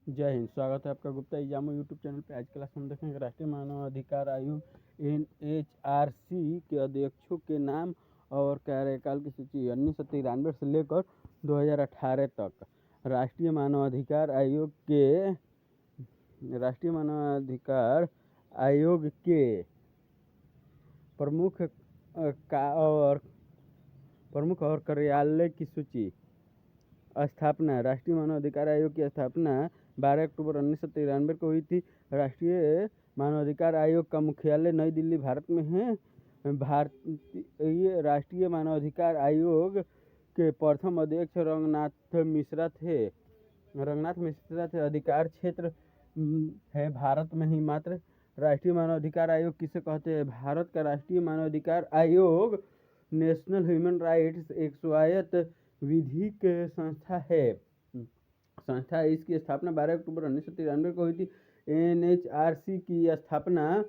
जय हिंद। स्वागत है आपका गुप्ता एग्जामो यूट्यूब चैनल पे। आज क्लास में हम देखेंगे राष्ट्रीय मानव अधिकार आयोग NHRC के अध्यक्षों के नाम और कार्यकाल की सूची 1993 से लेकर 2018 तक। राष्ट्रीय मानवाधिकार आयोग के प्रमुख और कार्यालय की सूची। स्थापना। राष्ट्रीय मानवाधिकार आयोग की स्थापना 12 अक्टूबर 1993 को हुई थी। राष्ट्रीय मानवाधिकार आयोग का मुख्यालय नई दिल्ली, भारत में है। भारतीय राष्ट्रीय मानवाधिकार आयोग के प्रथम अध्यक्ष रंगनाथ मिश्रा थे। अधिकार क्षेत्र है भारत में ही मात्र। राष्ट्रीय मानवाधिकार आयोग किसे कहते हैं? भारत का राष्ट्रीय मानवाधिकार आयोग नेशनल ह्यूमन राइट्स एक स्वायत्त विधिक संस्था है। इसकी स्थापना 12 अक्टूबर 1993 को हुई थी। NHRC की स्थापना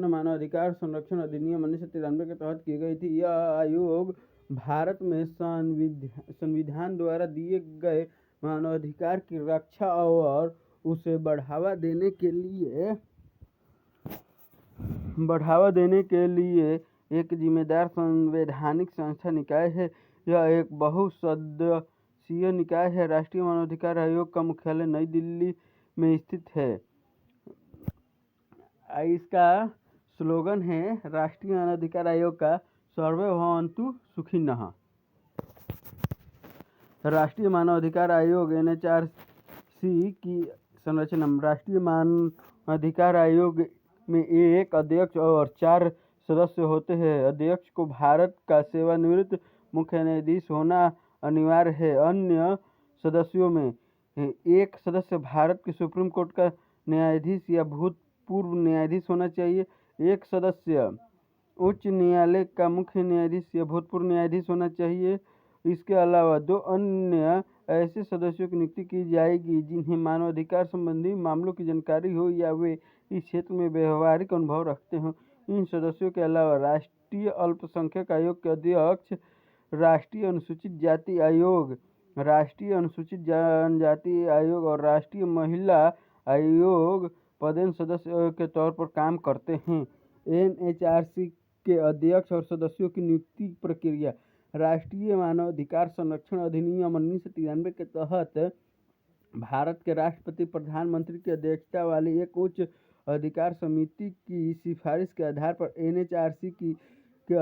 मानवाधिकार संरक्षण अधिनियम 1993 के तहत की गई थी। यह आयोग भारत में संविधान द्वारा दिए गए मानवाधिकार की रक्षा और उसे बढ़ावा देने के लिए एक जिम्मेदार संवैधानिक संस्था निकाय है। यह एक बहुसदस्यीय निकाय है। राष्ट्रीय मानवाधिकार आयोग का मुख्यालय नई दिल्ली में स्थित है। इसका स्लोगन है राष्ट्रीय मानवाधिकार आयोग का सर्वे भवन्तु सुखिनः। राष्ट्रीय मानवाधिकार आयोग NHRC की संरचना। राष्ट्रीय मानवाधिकार आयोग में एक अध्यक्ष और 4 सदस्य होते हैं। अध्यक्ष को भारत का सेवानिवृत्त मुख्य न्यायाधीश होना अनिवार्य है। अन्य सदस्यों में एक सदस्य भारत के सुप्रीम कोर्ट का न्यायाधीश या भूतपूर्व न्यायाधीश होना चाहिए। एक सदस्य उच्च न्यायालय का मुख्य न्यायाधीश या भूतपूर्व न्यायाधीश होना चाहिए। इसके अलावा 2 अन्य ऐसे सदस्यों की नियुक्ति की जाएगी जिन्हें मानवाधिकार संबंधी मामलों की जानकारी हो या वे इस क्षेत्र में व्यवहारिक अनुभव रखते हों। इन सदस्यों के अलावा राष्ट्रीय अल्पसंख्यक आयोग के अध्यक्ष, राष्ट्रीय अनुसूचित जाति आयोग, राष्ट्रीय अनुसूचित जनजाति आयोग और राष्ट्रीय महिला आयोग पदेन सदस्य के तौर पर काम करते हैं। NHRC के अध्यक्ष और सदस्यों की नियुक्ति प्रक्रिया। राष्ट्रीय मानवाधिकार संरक्षण अधिनियम 1993 के तहत भारत के राष्ट्रपति प्रधानमंत्री की अध्यक्षता वाली एक उच्च अधिकार समिति की सिफारिश के आधार पर NHRC के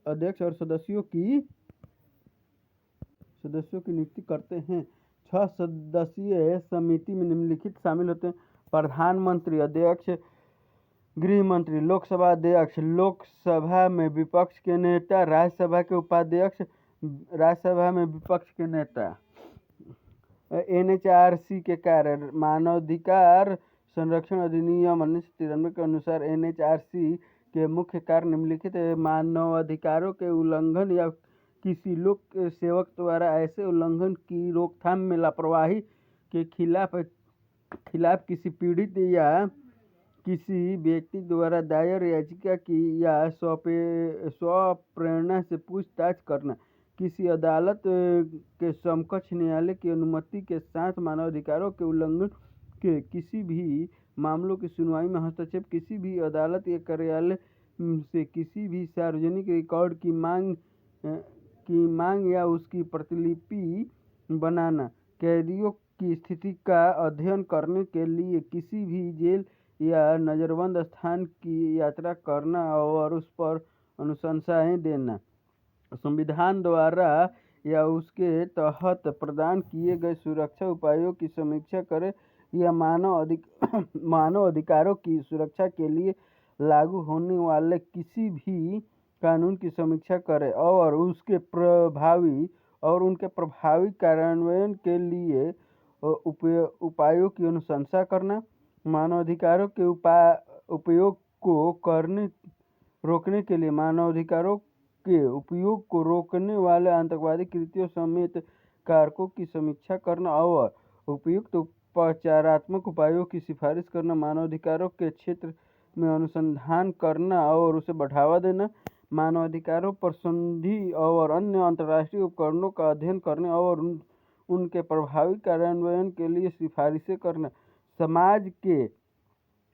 अध्यक्ष और सदस्यों की नियुक्ति करते हैं। 6 सदस्यीय समिति में निम्नलिखित शामिल होते हैं: प्रधानमंत्री, अध्यक्ष, गृह मंत्री, लोकसभा अध्यक्ष, लोकसभा में विपक्ष के नेता, राज्यसभा के उपाध्यक्ष, राज्यसभा में विपक्ष के नेता। NHRC के कार्य। मानवाधिकार संरक्षण अधिनियम 1993 के अनुसार NHRC के मुख्य कार्य निम्नलिखित है: मानवाधिकारों के उल्लंघन या किसी लोक सेवक द्वारा ऐसे उल्लंघन की रोकथाम में लापरवाही के खिलाफ किसी पीड़ित या किसी व्यक्ति द्वारा दायर याचिका की या स्वप्रेरणा से पूछताछ करना, किसी अदालत के समकक्ष न्यायालय की अनुमति के साथ मानवाधिकारों के उल्लंघन के किसी भी मामलों की सुनवाई में हस्तक्षेप, किसी भी अदालत या कार्यालय से किसी भी सार्वजनिक रिकॉर्ड की मांग या उसकी प्रतिलिपि बनाना, कैदियों की स्थिति का अध्ययन करने के लिए किसी भी जेल या नजरबंद स्थान की यात्रा करना और उस पर अनुशंसाएं देना, संविधान द्वारा या उसके तहत प्रदान किए गए सुरक्षा उपायों की समीक्षा करे या मानव अधिकारों की सुरक्षा के लिए लागू होने वाले किसी भी कानून की समीक्षा करे और उनके प्रभावी कार्यान्वयन के लिए उपायों की अनुशंसा करना, मानवाधिकारों के उपयोग को रोकने के लिए मानवाधिकारों के उपयोग को रोकने वाले आतंकवादी कृत्यों समेत कारकों की समीक्षा करना और उपयुक्त उपचारात्मक उपायों की सिफारिश करना, मानवाधिकारों के क्षेत्र में अनुसंधान करना और उसे बढ़ावा देना, मानवाधिकारों पर संधि और अन्य अंतर्राष्ट्रीय उपकरणों का अध्ययन करने और उनके प्रभावी कार्यान्वयन के लिए सिफारिशें करना, समाज के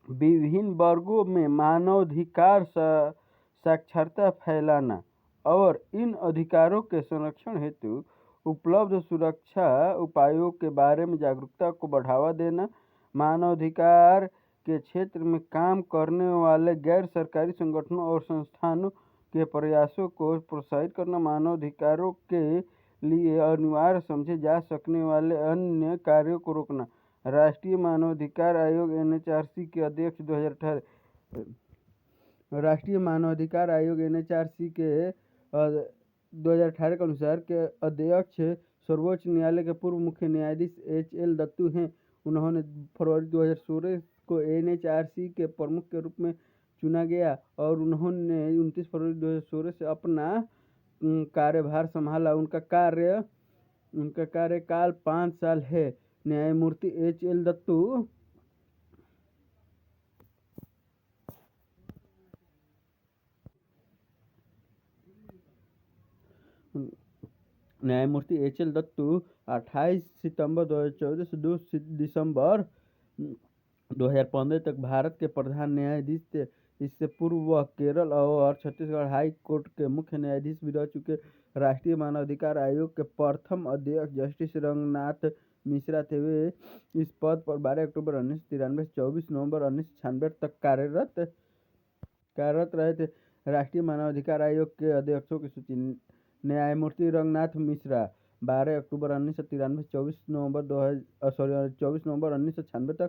विभिन्न वर्गों में मानवाधिकार साक्षरता फैलाना और इन अधिकारों के संरक्षण हेतु उपलब्ध सुरक्षा उपायों के बारे में जागरूकता को बढ़ावा देना, मानवाधिकार के क्षेत्र में काम करने वाले गैर सरकारी संगठनों और संस्थानों के प्रयासों को प्रोत्साहित करना, मानवाधिकारों के लिए अनिवार्य समझे जा सकने वाले अन्य कार्यों को रोकना। राष्ट्रीय मानवाधिकार आयोग NHRC के अध्यक्ष 2018 राष्ट्रीय मानवाधिकार आयोग NHRC के 2018 के अनुसार के अध्यक्ष सर्वोच्च न्यायालय के पूर्व मुख्य न्यायाधीश HL दत्तू हैं। उन्होंने फरवरी 2016 को NHRC के प्रमुख के रूप में चुना गया और उन्होंने 29 फरवरी 2016 से अपना कार्यभार संभाला। उनका कार्यकाल 5 साल है। न्यायमूर्ति HL दत्तू न्यायमूर्ति HL दत्तू 28 सितंबर 2014 से 2 दिसंबर 2015 तक भारत के प्रधान न्यायाधीश थे। इससे पूर्व वह केरल और छत्तीसगढ़ हाई कोर्ट के मुख्य न्यायाधीश भी रह चुके। राष्ट्रीय मानवाधिकार आयोग के प्रथम अध्यक्ष जस्टिस रंगनाथ मिश्रा थे। वे इस पद पर 12 अक्टूबर 1993 से 24 नवंबर 1996 तक कार्यरत रहे थे। राष्ट्रीय मानवाधिकार आयोग के अध्यक्षों की सूची: न्यायमूर्ति रंगनाथ मिश्रा 12 अक्टूबर 1993 से 24 नवंबर 1996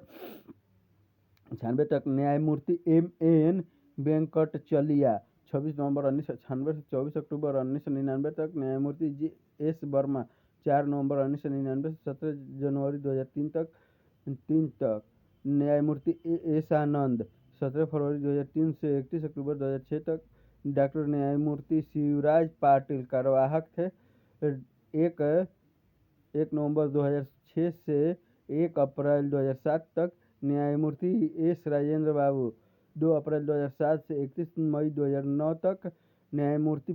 तक। न्यायमूर्ति MN वेंकटचलिया 26 नवंबर 1996 से 24 अक्टूबर 1999 तक। न्यायमूर्ति JS वर्मा 4 नवंबर 1999 से 17 जनवरी 2003 तक। न्यायमूर्ति AS आनंद 17 फरवरी 2003 से 31 अक्टूबर 2006 तक। डॉक्टर न्यायमूर्ति शिवराज पाटिल कार्यवाहक थे 1 नवंबर 2006 से 1 अप्रैल 2007 तक। न्यायमूर्ति S राजेंद्र बाबू 2 अप्रैल 2007 से 31 मई 2009 तक। न्यायमूर्ति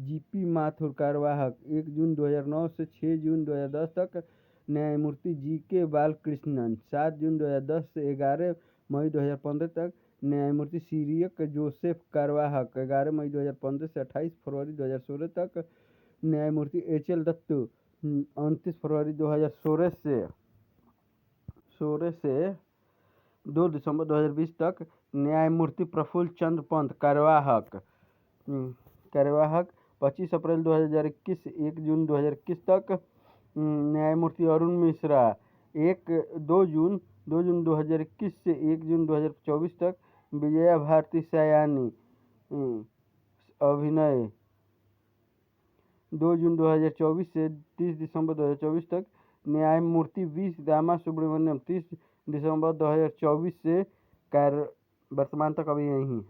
GP माथुर कार्यवाहक 1 जून 2009 से 6 जून 2010 तक। न्यायमूर्ति GK बालकृष्णन 7 जून 2010 से 11 मई 2015 तक। न्यायमूर्ति सीरियक जोसेफ कार्यवाहक 11 मई 2015 से 28 फरवरी 2016 तक। न्यायमूर्ति HL दत्तू 29 फरवरी 2016 से 2 दिसंबर 2020 तक। न्यायमूर्ति प्रफुल्ल चंद्र पंत कार्यवाहक 25 अप्रैल 2021 से 1 जून 2021 तक। न्यायमूर्ति अरुण मिश्रा 2 जून 2021 से 1 जून 2024 तक। विजया भारती सयानी अभिनय 2 जून 2024 से 30 दिसंबर 2024 तक। न्यायमूर्ति V रामा सुब्रमण्यम 30 दिसंबर 2024 से वर्तमान तक अभी यहीं है।